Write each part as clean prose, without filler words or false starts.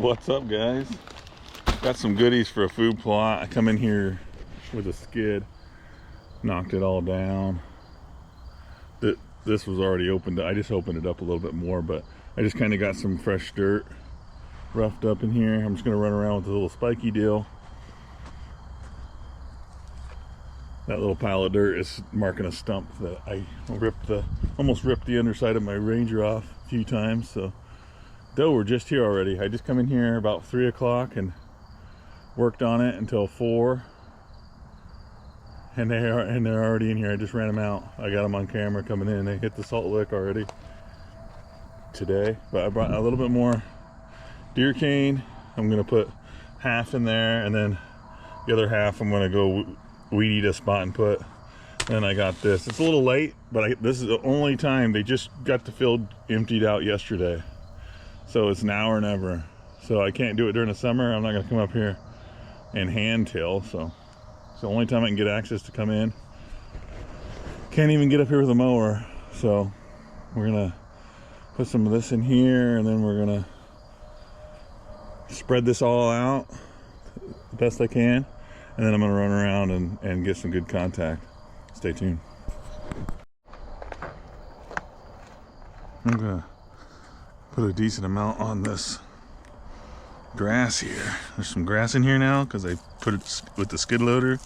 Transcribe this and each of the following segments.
What's up, guys? Got some goodies for a food plot. I come in here with a skid, knocked it all down. This was already opened. I just opened it up a little bit more, but I just kind of got some fresh dirt roughed up in here. I'm just gonna run around with a little spiky deal. That little pile of dirt is marking a stump that I almost ripped the underside of my Ranger off a few times. So though we're just here already. I just come in here about 3 o'clock and worked on it until 4, and they're already in here. I just ran them out. I got them on camera coming in. They hit the salt lick already today, but I brought a little bit more deer cane. I'm gonna put half in there, and then the other half I'm gonna go weed eat a spot and put. And I got this. It's a little late, but this is the only time. They just got the field emptied out yesterday, so it's now or never. So I can't do it during the summer. I'm not gonna come up here and hand till, so it's the only time I can get access to come in. Can't even get up here with a mower, so we're gonna put some of this in here, and then we're gonna spread this all out the best I can, and then I'm gonna run around and get some good contact. Stay tuned. I'm gonna put a decent amount on this grass here. There's some grass in here now because I put it with the skid loader.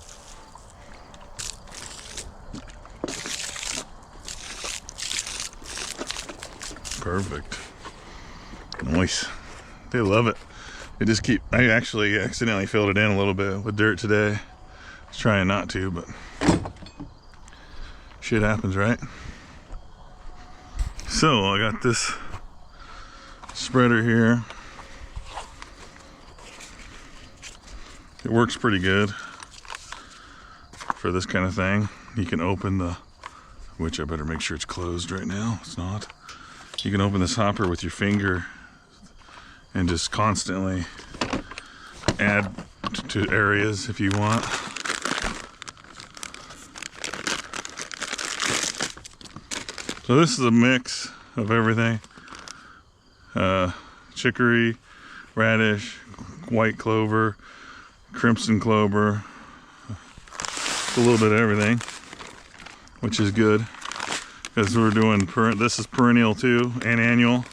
Perfect. Nice. They love it. They just keep. I actually accidentally filled it in a little bit with dirt today. I was trying not to, but shit happens, right? So I got this spreader here. It works pretty good for this kind of thing. You can open the, which I better make sure it's closed right now. It's not. You can open this hopper with your finger and just constantly add to areas if you want. So this is a mix of everything. Chicory, radish, white clover, crimson clover, a little bit of everything, which is good because we're doing this is perennial too and annual.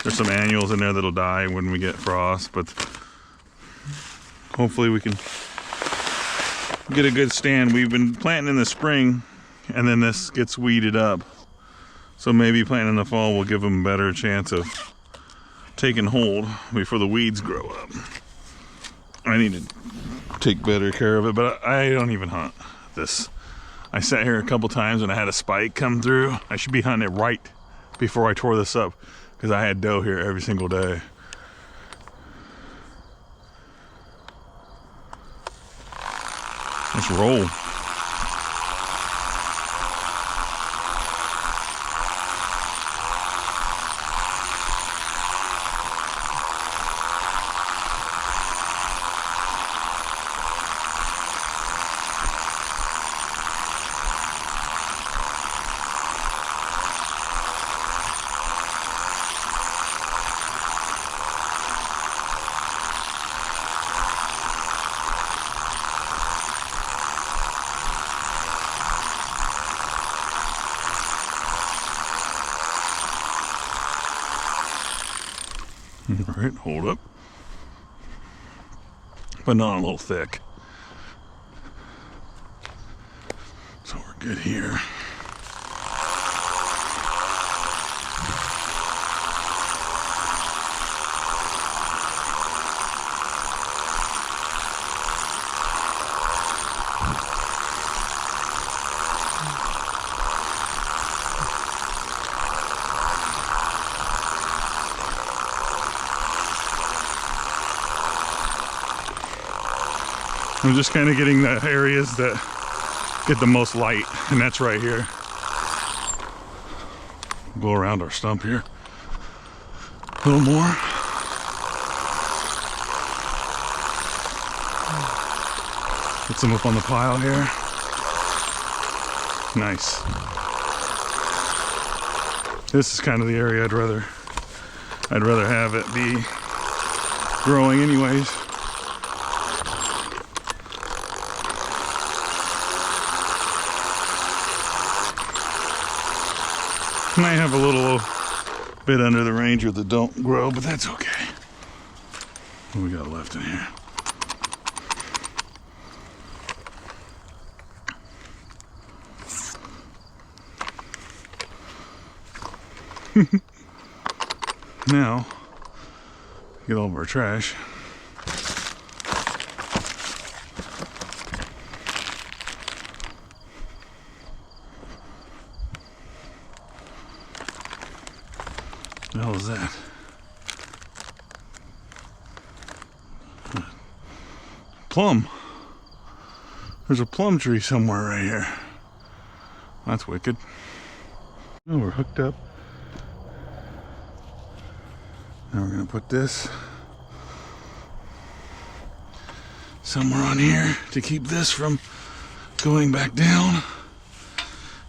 There's some annuals in there that'll die when we get frost, but hopefully we can get a good stand. We've been planting in the spring, and then this gets weeded up, so maybe planting in the fall will give them a better chance of taking hold before the weeds grow up. I need to take better care of it, but I don't even hunt this. I sat here a couple times and I had a spike come through. I should be hunting it right before I tore this up because I had doe here every single day. Let's roll. All right, hold up. But not a little thick. So we're good here. I'm just kind of getting the areas that get the most light, and that's right here. Go around our stump here a little more. Get some up on the pile here. Nice. This is kind of the area I'd rather have it be. growing anyways. Might have a little bit under the Ranger that don't grow, but that's okay. What we got left in here? Now, get all of our trash. What the hell is that? Plum. There's a plum tree somewhere right here. That's wicked. Oh, we're hooked up. Now we're gonna put this somewhere on here to keep this from going back down.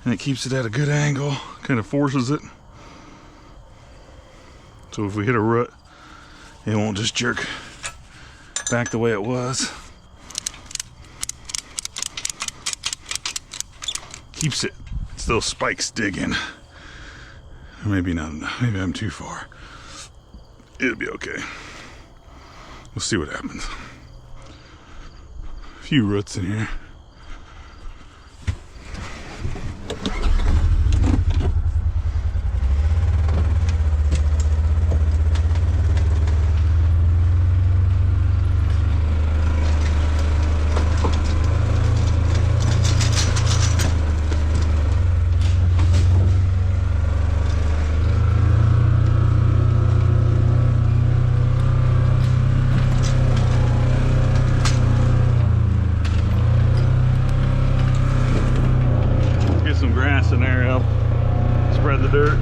And it keeps it at a good angle, kind of forces it. So if we hit a root, it won't just jerk back the way it was. Keeps it. It's those spikes digging. Maybe not enough. Maybe I'm too far. It'll be okay. We'll see what happens. A few roots in here. Spread the dirt.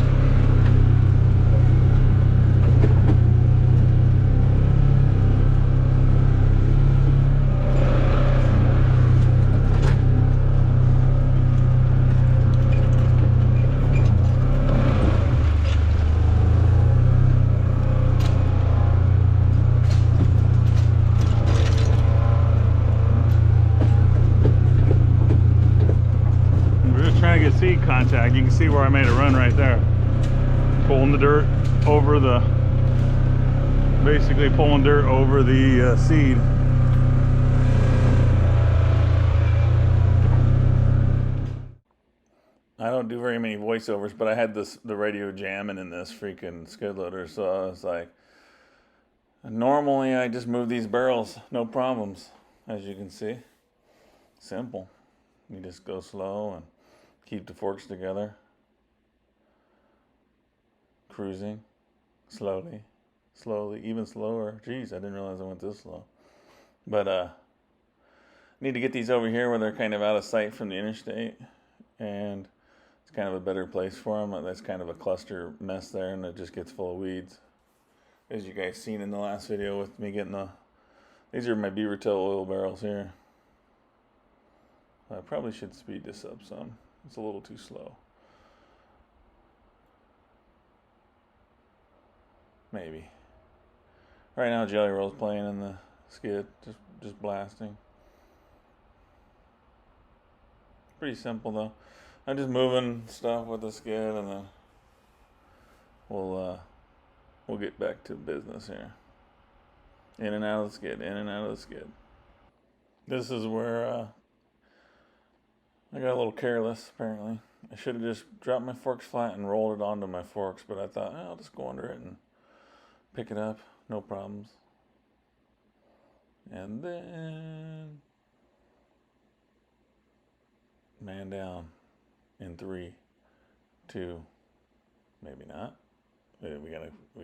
Trying to get seed contact. You can see where I made a run right there. Pulling the dirt over the, basically pulling dirt over the seed. I don't do very many voiceovers, but I had the radio jamming in this freaking skid loader, so I was like, normally I just move these barrels, no problems, as you can see. Simple. You just go slow and keep the forks together. Cruising. Slowly. Slowly. Even slower. Jeez, I didn't realize I went this slow. But, need to get these over here where they're kind of out of sight from the interstate. And it's kind of a better place for them. That's kind of a cluster mess there, and it just gets full of weeds. As you guys seen in the last video with me getting these are my beaver tail oil barrels here. I probably should speed this up some. It's a little too slow. Maybe. Right now Jelly Roll's playing in the skid, just blasting. Pretty simple though. I'm just moving stuff with the skid, and then we'll get back to business here. In and out of the skid, in and out of the skid. This is where I got a little careless, apparently. I should have just dropped my forks flat and rolled it onto my forks, but I thought, I'll just go under it and pick it up. No problems. And then man down in 3, 2, maybe not. We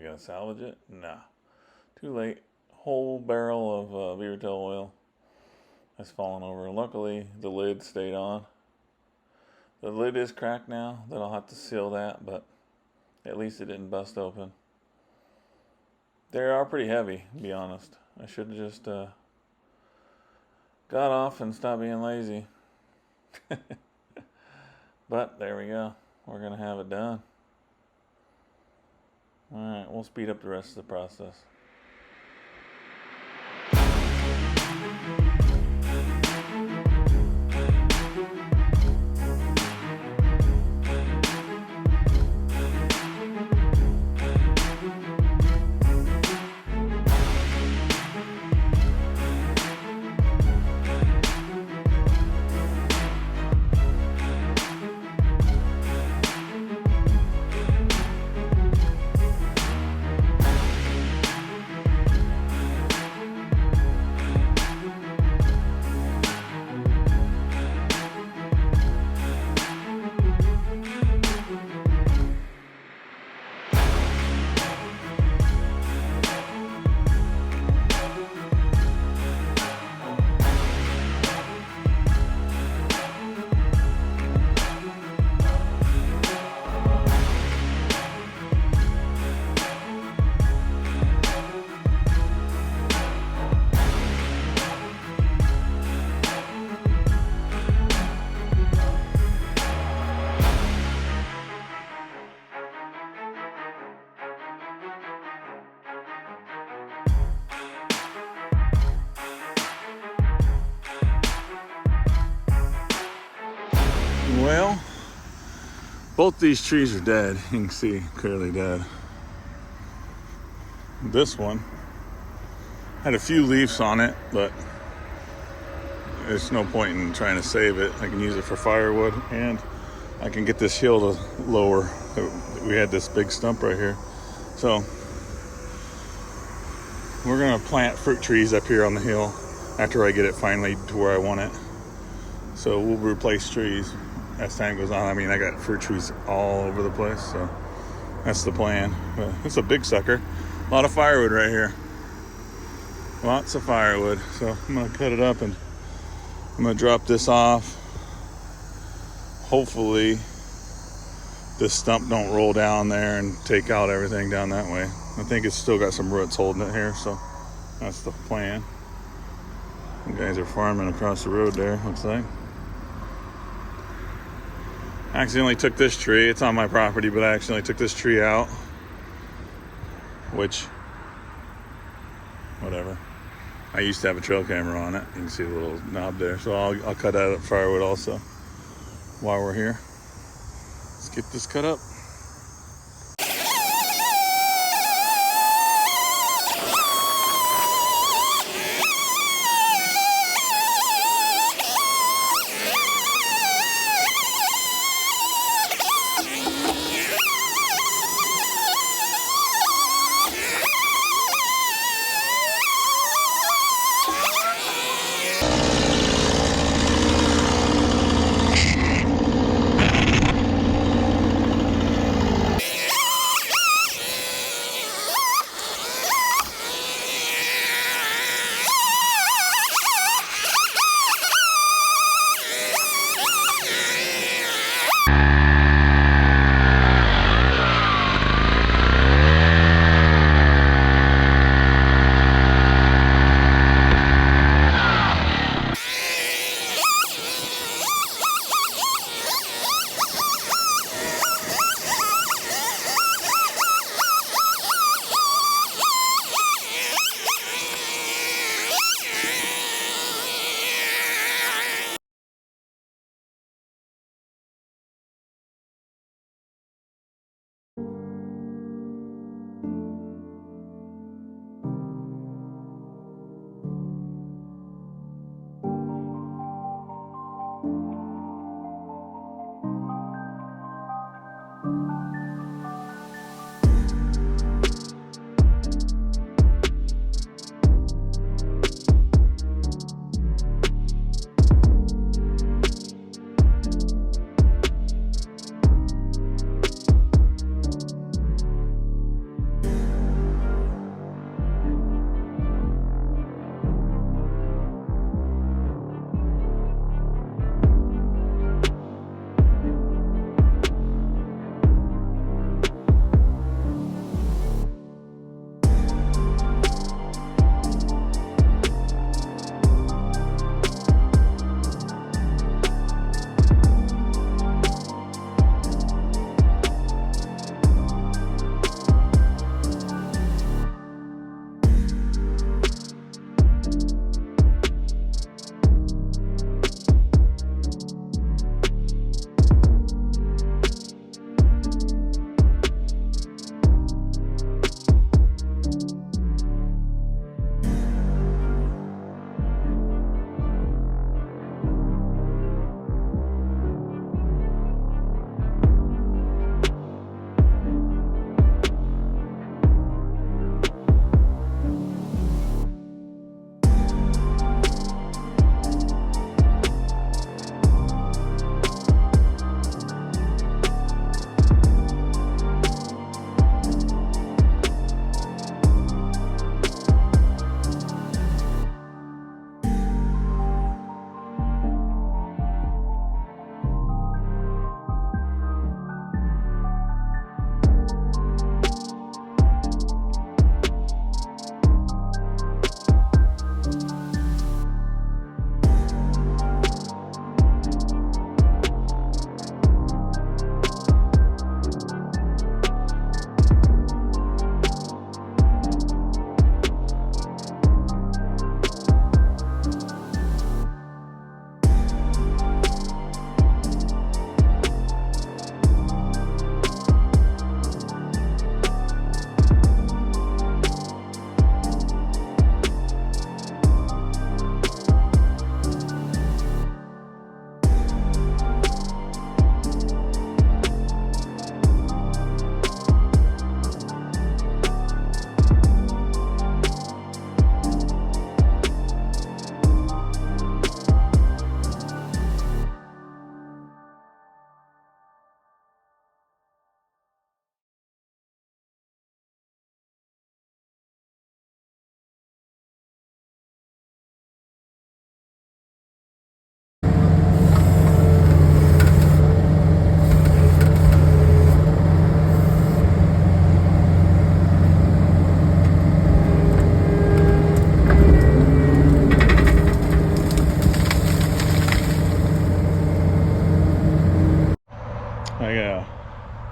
gotta salvage it? Nah. Too late. Whole barrel of beaver tail oil has fallen over. Luckily, the lid stayed on. The lid is cracked now, then I'll have to seal that, but at least it didn't bust open. They are pretty heavy, to be honest. I should have just got off and stopped being lazy. But there we go. We're going to have it done. Alright, we'll speed up the rest of the process. Well, both these trees are dead. You can see clearly dead. This one had a few leaves on it, but there's no point in trying to save it. I can use it for firewood, and I can get this hill to lower. We had this big stump right here. So we're gonna plant fruit trees up here on the hill after I get it finally to where I want it. So we'll replace trees as time goes on. I mean, I got fruit trees all over the place, so that's the plan. But it's a big sucker. A lot of firewood right here. Lots of firewood. So I'm gonna cut it up and I'm gonna drop this off. Hopefully this stump don't roll down there and take out everything down that way. I think it's still got some roots holding it here, so that's the plan. You guys are farming across the road there, looks like. I accidentally took this tree. It's on my property, but I accidentally took this tree out. Which, whatever. I used to have a trail camera on it. You can see the little knob there. So I'll cut out up firewood also while we're here. Let's get this cut up.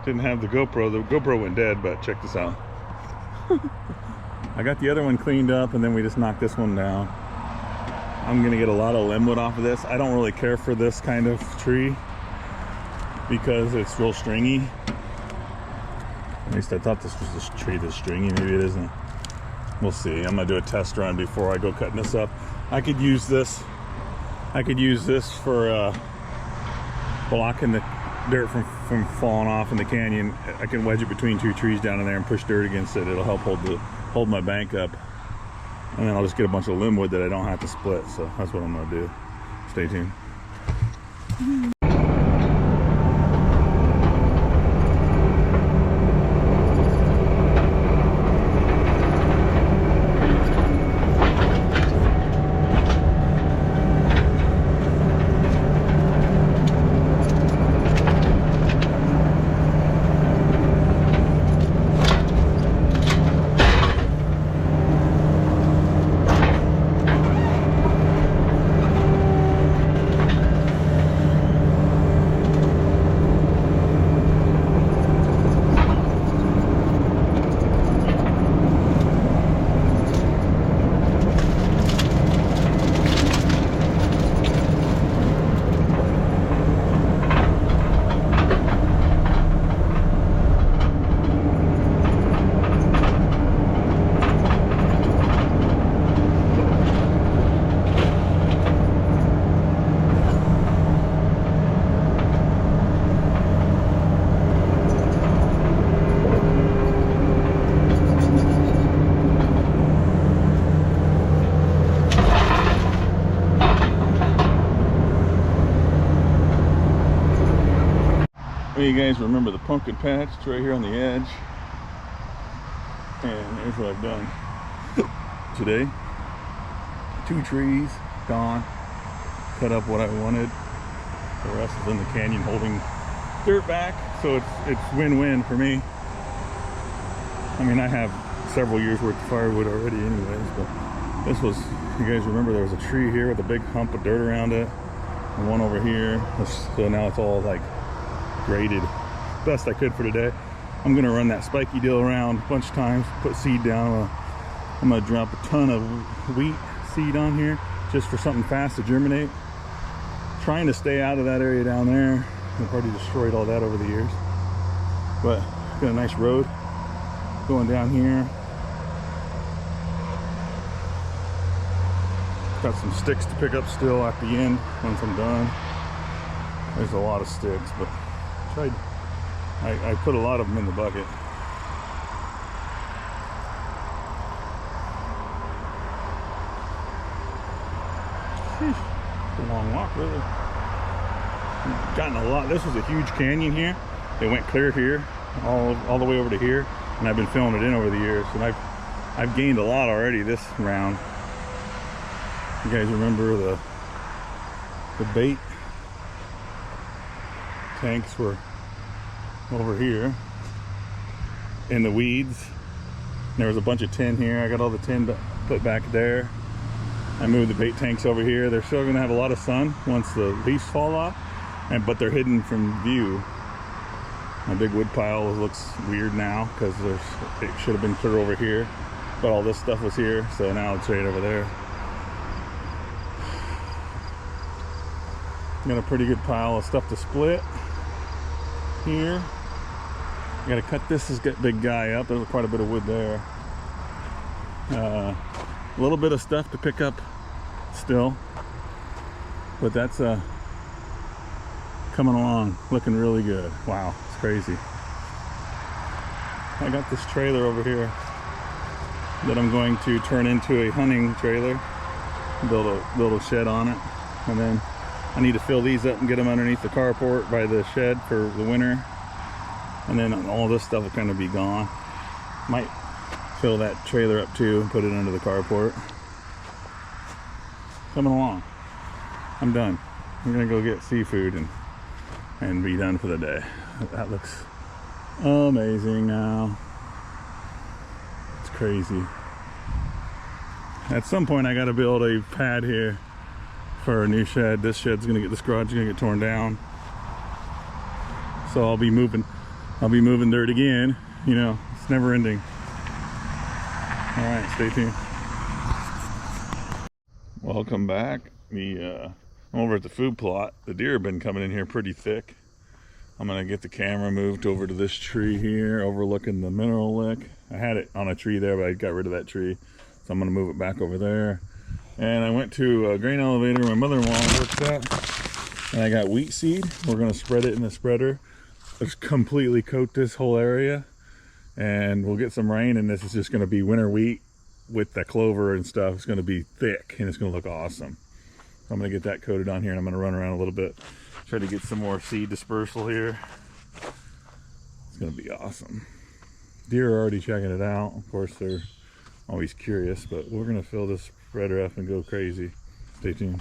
Didn't have the GoPro. The GoPro went dead, but check this out. I got the other one cleaned up, and then we just knocked this one down. I'm gonna get a lot of limb wood off of this. I don't really care for this kind of tree because it's real stringy. At least I thought this was a tree that's stringy. Maybe it isn't. We'll see. I'm gonna do a test run before I go cutting this up. I could use this. I could use this for blocking the dirt from falling off in the canyon. I can wedge it between two trees down in there and push dirt against it. It'll help hold my bank up. And then I'll just get a bunch of limb wood that I don't have to split. So that's what I'm gonna do. Stay tuned. You guys remember the pumpkin patch? It's right here on the edge. And here's what I've done today. 2 trees gone. Cut up what I wanted. The rest is in the canyon holding dirt back. So it's win-win for me. I mean, I have several years worth of firewood already anyways, but this was, you guys remember there was a tree here with a big hump of dirt around it. And one over here. So now it's all like graded. Best I could for today. I'm gonna run that spiky deal around a bunch of times, put seed down. I'm gonna drop a ton of wheat seed on here just for something fast to germinate. Trying to stay out of that area down there. I've already destroyed all that over the years. But got a nice road going down here. Got some sticks to pick up still at the end once I'm done. There's a lot of sticks, but I put a lot of them in the bucket. It's a long walk, really. Gotten a lot. This was a huge canyon here. It went clear here, all the way over to here, and I've been filling it in over the years, and I've gained a lot already this round. You guys remember the bait tanks were over here in the weeds. There was a bunch of tin here. I got all the tin put back there. I moved the bait tanks over here. They're still gonna have a lot of sun once the leaves fall off, but they're hidden from view. My big wood pile looks weird now because it should have been clear over here, but all this stuff was here, so now it's right over there. Got a pretty good pile of stuff to split here. I gotta cut this big guy up. There's quite a bit of wood there. A little bit of stuff to pick up still, but that's coming along, looking really good. Wow, it's crazy. I got this trailer over here that I'm going to turn into a hunting trailer, build a little shed on it, and then I need to fill these up and get them underneath the carport by the shed for the winter. And then all this stuff will kind of be gone. Might fill that trailer up too and put it under the carport. Coming along. I'm done. I'm gonna go get seafood and be done for the day. That looks amazing now. It's crazy. At some point I gotta build a pad here for a new shed. This garage is gonna get torn down. So I'll be moving I'll be moving dirt again. You know, it's never ending. All right, stay tuned. Welcome back. I'm over at the food plot. The deer have been coming in here pretty thick. I'm gonna get the camera moved over to this tree here, overlooking the mineral lick. I had it on a tree there, but I got rid of that tree, so I'm gonna move it back over there. And I went to a grain elevator my mother-in-law works at, and I got wheat seed. We're gonna spread it in the spreader. Just completely coat this whole area, and we'll get some rain, and this is just gonna be winter wheat with the clover and stuff. It's gonna be thick, and it's gonna look awesome. So I'm gonna get that coated on here, and I'm gonna run around a little bit, try to get some more seed dispersal here. It's gonna be awesome. Deer are already checking it out. Of course, they're always curious, but we're gonna fill this spreader up and go crazy. Stay tuned.